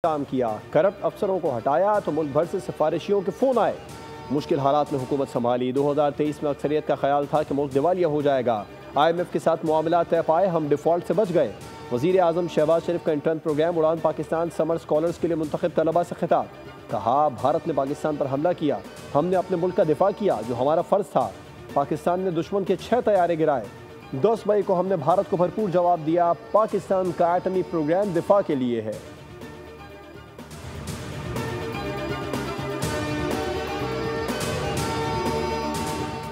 काम किया, करप्ट अफसरों को हटाया तो मुल्क भर से सिफारिशियों के फ़ोन आए। मुश्किल हालात में हुकूमत संभाली। 2023 में अक्सरियत का ख्याल था कि मुल्क दिवालिया हो जाएगा। IMF के साथ मामला तय पाए, हम डिफ़ॉल्ट से बच गए। वज़ीर आज़म शहबाज शरीफ का इंटर्न प्रोग्राम उड़ान पाकिस्तान समर स्कॉलर्स के लिए मुंतखब तलबा से खिताब। कहा, भारत ने पाकिस्तान पर हमला किया, हमने अपने मुल्क का दिफा किया जो हमारा फ़र्ज था। पाकिस्तान ने दुश्मन के 6 तैयारे गिराए। 10 मई को हमने भारत को भरपूर जवाब दिया। पाकिस्तान का एटमी प्रोग्राम दिफा के लिए है।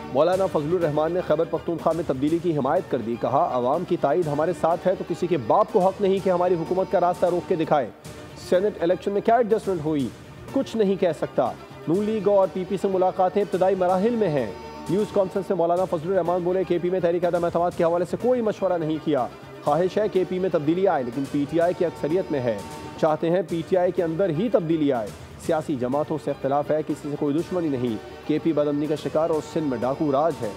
मौलाना फजलुर रहमान ने खैबर पख्तूनख्वा में तब्दीली की हिमायत कर दी। कहा, अवाम की ताईद हमारे साथ है तो किसी के बाप को हक नहीं कि हमारी हुकूमत का रास्ता रोक के दिखाए। सेनेट इलेक्शन में क्या एडजस्टमेंट हुई, कुछ नहीं कह सकता। नून लीग और PP से मुलाकातें इब्तदाई मराहिल में हैं। न्यूज़ कॉन्फ्रेंस में मौलाना फजलुर रहमान बोले, KP में तहरीक अदम एतमाद के हवाले से कोई मशवरा नहीं किया। ख्वाहिश है KP में तब्दीली आए, लेकिन PTI की अक्सरियत में है। चाहते हैं PTI के अंदर ही तब्दीली आए। सियासी जमातों से इख्तलाफ है, किसी से कोई दुश्मनी नहीं। KP बदअमनी का शिकार और सिंध में डाकू राज है।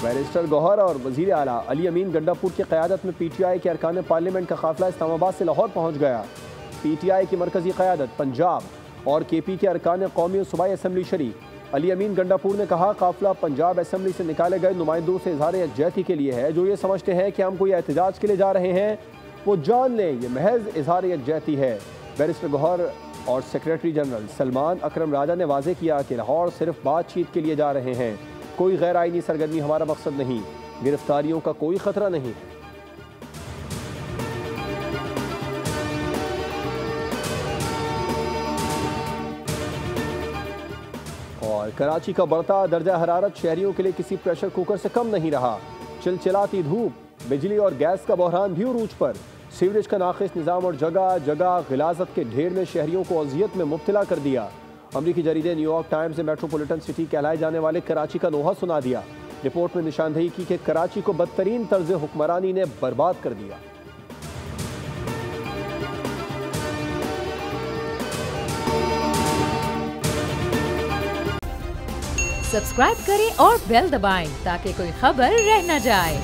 बैरिस्टर गौहर और वजीर आला अली अमीन गंडापुर की क़यादत में PTI के अरकान पार्लियामेंट का काफिला इस्लामाबाद से लाहौर पहुँच गया। PTI की मरकजी क़यादत पंजाब और KP के अरकान कौमी और सूबाई असम्बली शरीक। अली अमीन गंडापुर ने कहा, काफिला पंजाब असम्बली से निकाले गए नुमाइंदों से इज़हार यकजहती के लिए है। जो ये समझते हैं कि हम कोई एहतजाज के लिए जा रहे हैं, वो जान लें ये महज इज़हार यकजहती है। बैरिस्टर गौहर और सेक्रेटरी जनरल सलमान अकरम राजा ने वाज़ेह किया कि लाहौर सिर्फ बातचीत के लिए जा रहे हैं। कोई गैर आईनी सरगर्मी हमारा मकसद नहीं। गिरफ्तारियों का कोई खतरा नहीं है। और कराची का बढ़ता दर्जा हरारत शहरियों के लिए किसी प्रेशर कुकर से कम नहीं रहा। चिलचिलाती धूप, बिजली और गैस का बहरान भी उरूज पर। सीवरेज का नाक़िस निज़ाम और जगह जगह गिलाज़त के ढेर ने शहरियों को अजियत में मुब्तला कर दिया। अमरीकी जरीदे न्यूयॉर्क टाइम्स ने मेट्रोपॉलिटन सिटी कहलाए जाने वाले कराची का नोहा सुना दिया। रिपोर्ट में निशानदेही की कि कराची को बदतरीन तर्ज हुक्मरानी ने बर्बाद कर दिया। सब्सक्राइब करें और बेल दबाएं ताकि कोई खबर रह न जाए।